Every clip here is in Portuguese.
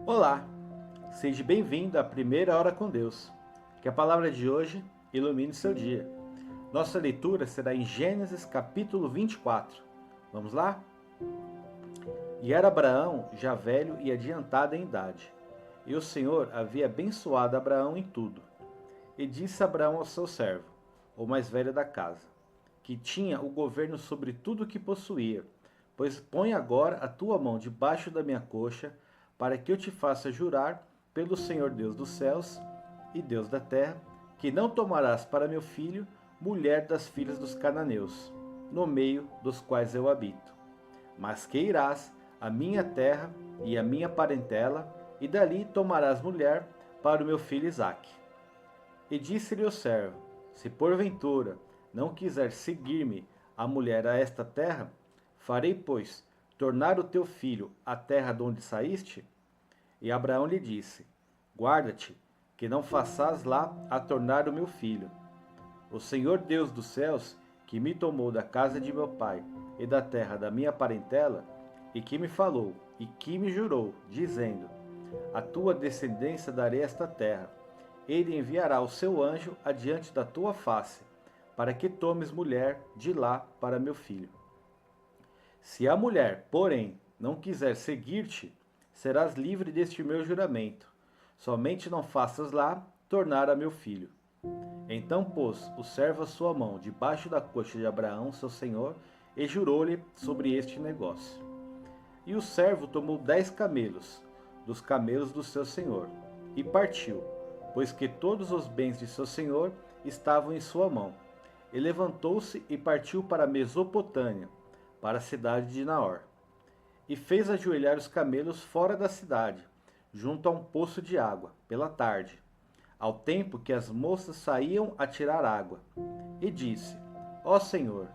Olá, seja bem-vindo à Primeira Hora com Deus. Que a palavra de hoje ilumine seu dia. Nossa leitura será em Gênesis capítulo 24. Vamos lá? E era Abraão já velho e adiantado em idade, e o Senhor havia abençoado Abraão em tudo. E disse Abraão ao seu servo, o mais velho da casa, que tinha o governo sobre tudo o que possuía, pois põe agora a tua mão debaixo da minha coxa, para que eu te faça jurar pelo Senhor Deus dos céus e Deus da terra, que não tomarás para meu filho mulher das filhas dos cananeus, no meio dos quais eu habito, mas que irás à minha terra e à minha parentela, e dali tomarás mulher para o meu filho Isaque. E disse-lhe o servo: Se porventura não quiser seguir-me a mulher a esta terra, farei, pois, tornar o teu filho à terra de onde saíste? E Abraão lhe disse: Guarda-te, que não faças lá a tornar o meu filho. O Senhor Deus dos céus, que me tomou da casa de meu pai e da terra da minha parentela, e que me falou e que me jurou, dizendo: A tua descendência darei esta terra. Ele enviará o seu anjo adiante da tua face, para que tomes mulher de lá para meu filho. Se a mulher, porém, não quiser seguir-te, serás livre deste meu juramento. Somente não faças lá tornar a meu filho. Então pôs o servo a sua mão debaixo da coxa de Abraão, seu senhor, e jurou-lhe sobre este negócio. E o servo tomou 10 camelos, dos camelos do seu senhor, e partiu, pois que todos os bens de seu senhor estavam em sua mão. E levantou-se e partiu para a Mesopotâmia, para a cidade de Naor. E fez ajoelhar os camelos fora da cidade, junto a um poço de água, pela tarde, ao tempo que as moças saíam a tirar água. E disse: Ó Senhor,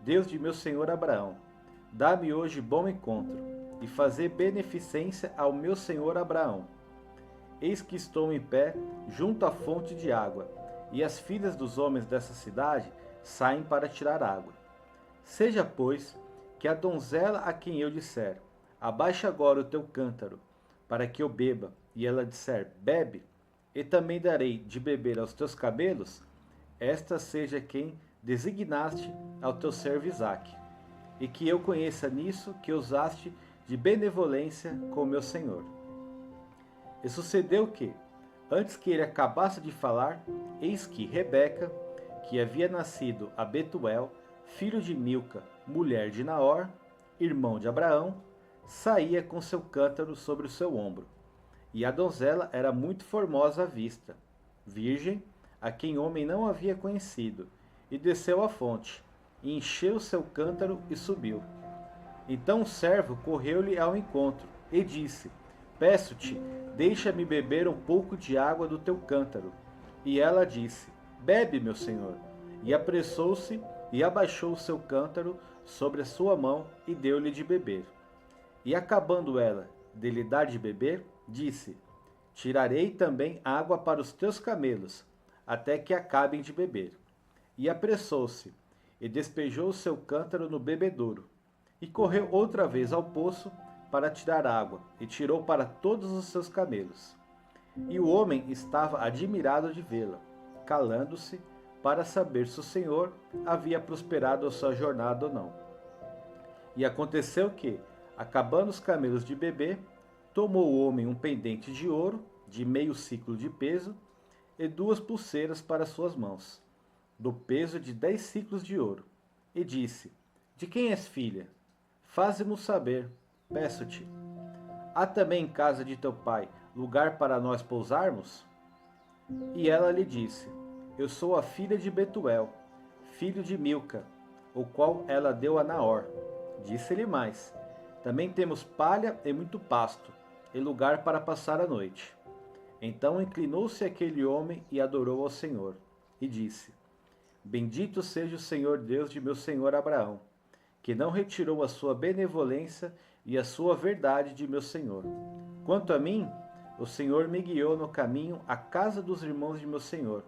Deus de meu senhor Abraão, dá-me hoje bom encontro, e fazer beneficência ao meu senhor Abraão. Eis que estou em pé junto à fonte de água, e as filhas dos homens dessa cidade saem para tirar água. Seja, pois, que a donzela a quem eu disser: Abaixa agora o teu cântaro, para que eu beba, e ela disser: Bebe, e também darei de beber aos teus cabelos, esta seja quem designaste ao teu servo Isaque, e que eu conheça nisso que usaste de benevolência com meu senhor. E sucedeu que, antes que ele acabasse de falar, eis que Rebeca, que havia nascido a Betuel, filho de Milca, mulher de Naor, irmão de Abraão, saía com seu cântaro sobre o seu ombro. E a donzela era muito formosa à vista, virgem, a quem homem não havia conhecido, e desceu à fonte, e encheu seu cântaro e subiu. Então o servo correu-lhe ao encontro, e disse: Peço-te, deixa-me beber um pouco de água do teu cântaro. E ela disse: Bebe, meu senhor. E apressou-se e abaixou o seu cântaro sobre a sua mão e deu-lhe de beber. E acabando ela de lhe dar de beber, disse: Tirarei também água para os teus camelos, até que acabem de beber. E apressou-se e despejou o seu cântaro no bebedouro. E correu outra vez ao poço para tirar água, e tirou para todos os seus camelos. E o homem estava admirado de vê-la, calando-se para saber se o Senhor havia prosperado a sua jornada ou não. E aconteceu que, acabando os camelos de beber, tomou o homem um pendente de ouro, de meio siclo de peso, e 2 pulseiras para suas mãos, do peso de 10 siclos de ouro, e disse: De quem és filha? Faze-mo saber, peço-te. Há também em casa de teu pai lugar para nós pousarmos? E ela lhe disse: Eu sou a filha de Betuel, filho de Milca, o qual ela deu a Naor. Disse-lhe mais: Também temos palha e muito pasto, e lugar para passar a noite. Então inclinou-se aquele homem e adorou ao Senhor, e disse: Bendito seja o Senhor Deus de meu senhor Abraão, que não retirou a sua benevolência e a sua verdade de meu senhor. Quanto a mim, o Senhor me guiou no caminho à casa dos irmãos de meu senhor.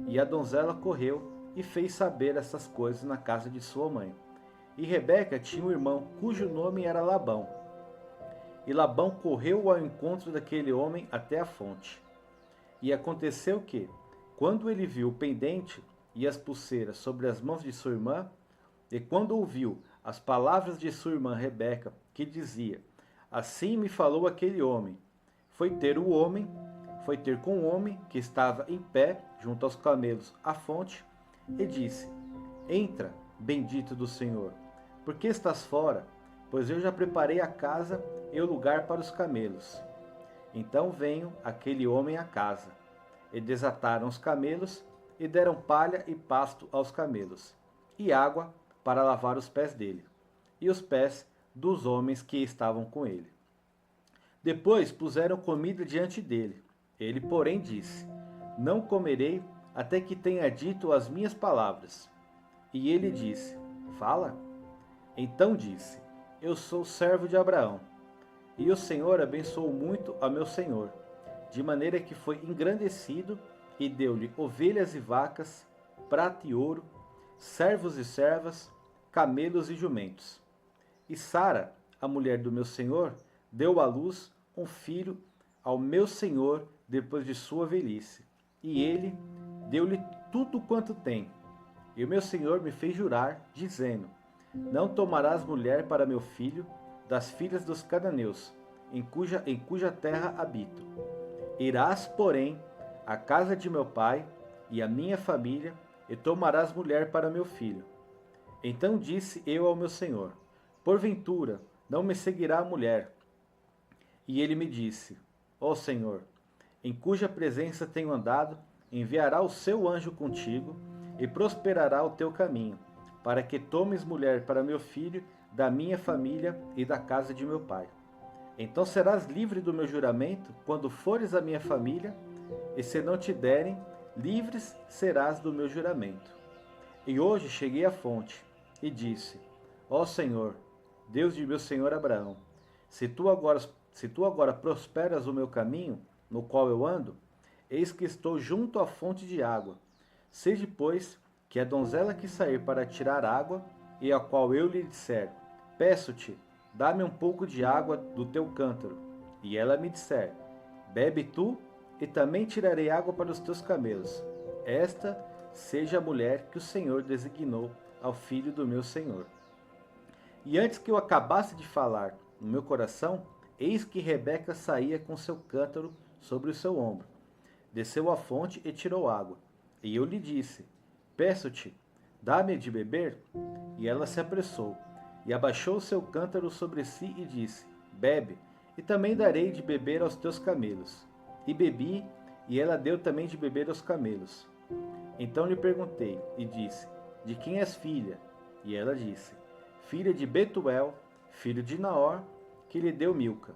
E a donzela correu e fez saber essas coisas na casa de sua mãe. E Rebeca tinha um irmão cujo nome era Labão. E Labão correu ao encontro daquele homem até a fonte. E aconteceu que, quando ele viu o pendente e as pulseiras sobre as mãos de sua irmã, e quando ouviu as palavras de sua irmã Rebeca, que dizia: Assim me falou aquele homem, foi ter com o homem que estava em pé junto aos camelos à fonte, e disse: Entra, bendito do Senhor, por que estás fora? Pois eu já preparei a casa e o lugar para os camelos. Então veio aquele homem à casa, e desataram os camelos, e deram palha e pasto aos camelos, e água para lavar os pés dele, e os pés dos homens que estavam com ele. Depois puseram comida diante dele. Ele, porém, disse: Não comerei até que tenha dito as minhas palavras. E ele disse: Fala. Então disse: Eu sou servo de Abraão. E o Senhor abençoou muito a meu senhor, de maneira que foi engrandecido e deu-lhe ovelhas e vacas, prata e ouro, servos e servas, camelos e jumentos. E Sara, a mulher do meu senhor, deu à luz um filho ao meu senhor depois de sua velhice. E ele deu-lhe tudo quanto tem. E o meu senhor me fez jurar, dizendo: Não tomarás mulher para meu filho das filhas dos cananeus, em cuja terra habito. Irás, porém, à casa de meu pai e à minha família, e tomarás mulher para meu filho. Então disse eu ao meu senhor: Porventura, não me seguirá a mulher? E ele me disse: Ó Senhor, em cuja presença tenho andado, enviará o seu anjo contigo, e prosperará o teu caminho, para que tomes mulher para meu filho, da minha família e da casa de meu pai. Então serás livre do meu juramento, quando fores à minha família, e se não te derem, livres serás do meu juramento. E hoje cheguei à fonte, e disse: Ó Senhor, Deus de meu senhor Abraão, se tu agora prosperas o meu caminho, no qual eu ando, eis que estou junto à fonte de água. Seja, pois, que a donzela que sair para tirar água, e a qual eu lhe disser: Peço-te, dá-me um pouco de água do teu cântaro, e ela me disser: Bebe tu, e também tirarei água para os teus camelos. Esta seja a mulher que o Senhor designou ao filho do meu senhor. E antes que eu acabasse de falar no meu coração, eis que Rebeca saía com seu cântaro sobre o seu ombro. Desceu à fonte e tirou água. E eu lhe disse: Peço-te, dá-me de beber. E ela se apressou, e abaixou o seu cântaro sobre si e disse: Bebe, e também darei de beber aos teus camelos. E bebi, e ela deu também de beber aos camelos. Então lhe perguntei, e disse: De quem és filha? E ela disse: Filha de Betuel, filho de Naor, que lhe deu Milca.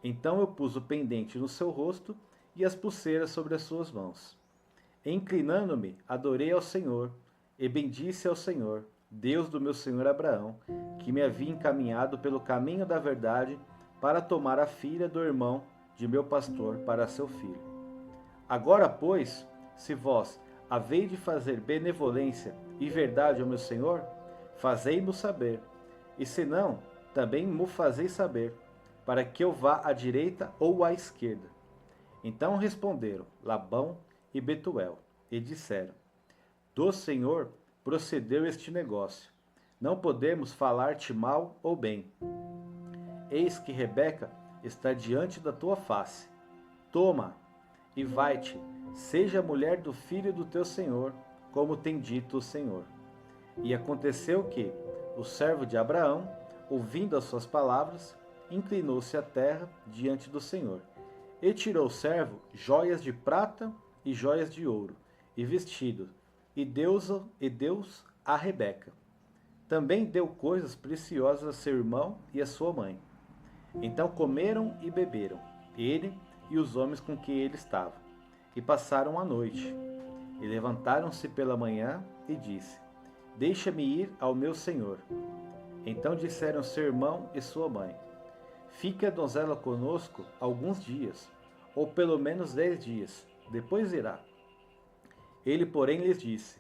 Então eu pus o pendente no seu rosto e as pulseiras sobre as suas mãos. E inclinando-me, adorei ao Senhor, e bendisse ao Senhor, Deus do meu senhor Abraão, que me havia encaminhado pelo caminho da verdade para tomar a filha do irmão de meu pastor para seu filho. Agora, pois, se vós haveis de fazer benevolência e verdade ao meu senhor, fazei-mo saber, e se não, também mo fazeis saber, para que eu vá à direita ou à esquerda. Então responderam Labão e Betuel, e disseram: Do Senhor procedeu este negócio. Não podemos falar-te mal ou bem. Eis que Rebeca está diante da tua face. Toma, e vai-te, seja a mulher do filho do teu senhor, como tem dito o Senhor. E aconteceu que o servo de Abraão, ouvindo as suas palavras, inclinou-se à terra diante do Senhor, e tirou o servo joias de prata e joias de ouro, e vestido, e deu a Rebeca. Também deu coisas preciosas a seu irmão e a sua mãe. Então comeram e beberam, ele e os homens com que ele estava, e passaram a noite. E levantaram-se pela manhã, e disse: Deixa-me ir ao meu senhor. Então disseram seu irmão e sua mãe: Fique a donzela conosco alguns dias, ou pelo menos 10 dias, depois irá. Ele, porém, lhes disse: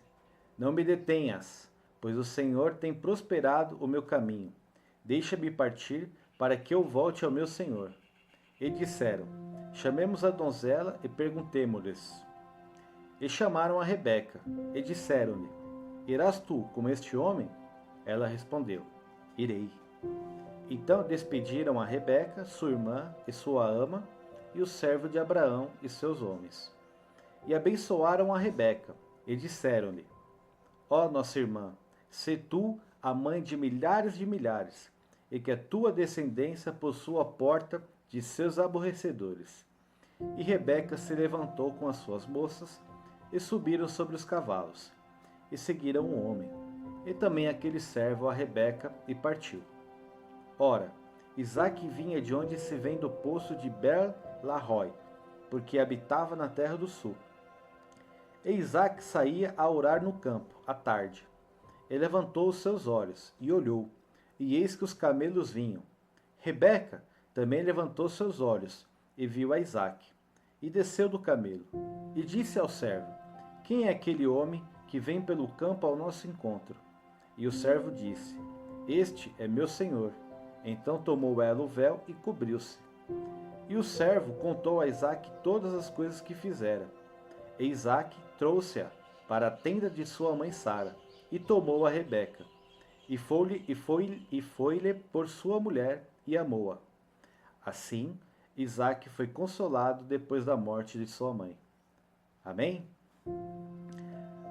Não me detenhas, pois o Senhor tem prosperado o meu caminho. Deixa-me partir, para que eu volte ao meu senhor. E disseram: chamemos a donzela e perguntemo-lhes. E chamaram a Rebeca, e disseram-lhe: irás tu como este homem? Ela respondeu: irei. Então despediram a Rebeca, sua irmã e sua ama, e o servo de Abraão e seus homens. E abençoaram a Rebeca, e disseram-lhe: ó nossa irmã, sê tu a mãe de milhares, e que a tua descendência possua a porta de seus aborrecedores. E Rebeca se levantou com as suas moças, e subiram sobre os cavalos, e seguiram o homem, e também aquele servo a Rebeca, e partiu. Ora, Isaque vinha de onde se vem do poço de Ber-Lahai, porque habitava na terra do sul. E Isaque saía a orar no campo, à tarde. E levantou os seus olhos, e olhou, e eis que os camelos vinham. Rebeca também levantou seus olhos, e viu a Isaque, e desceu do camelo, e disse ao servo: quem é aquele homem que vem pelo campo ao nosso encontro? E o servo disse: este é meu senhor. Então tomou ela o véu e cobriu-se. E o servo contou a Isaque todas as coisas que fizera. E Isaque trouxe-a para a tenda de sua mãe Sara, e tomou a Rebeca, e foi-lhe por sua mulher, e amou-a. Assim, Isaque foi consolado depois da morte de sua mãe. Amém?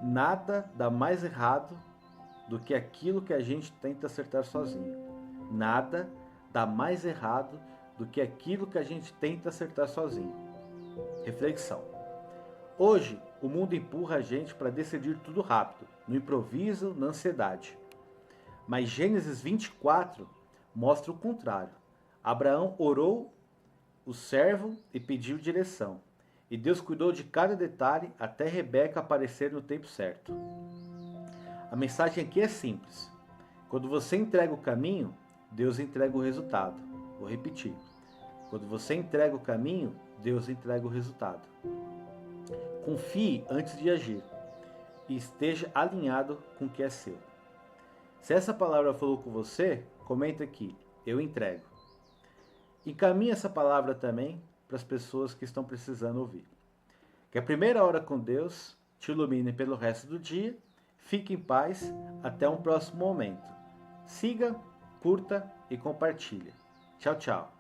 Nada dá mais errado do que aquilo que a gente tenta acertar sozinho. Nada dá mais errado do que aquilo que a gente tenta acertar sozinho. Reflexão. Hoje, o mundo empurra a gente para decidir tudo rápido, no improviso, na ansiedade. Mas Gênesis 24 mostra o contrário. Abraão orou o servo e pediu direção. E Deus cuidou de cada detalhe até Rebeca aparecer no tempo certo. A mensagem aqui é simples. Quando você entrega o caminho, Deus entrega o resultado. Vou repetir. Quando você entrega o caminho, Deus entrega o resultado. Confie antes de agir e esteja alinhado com o que é seu. Se essa palavra falou com você, comenta aqui, eu entrego. Encaminhe essa palavra também para as pessoas que estão precisando ouvir. Que a primeira hora com Deus te ilumine pelo resto do dia. Fique em paz. Até um próximo momento. Siga, curta e compartilhe. Tchau, tchau.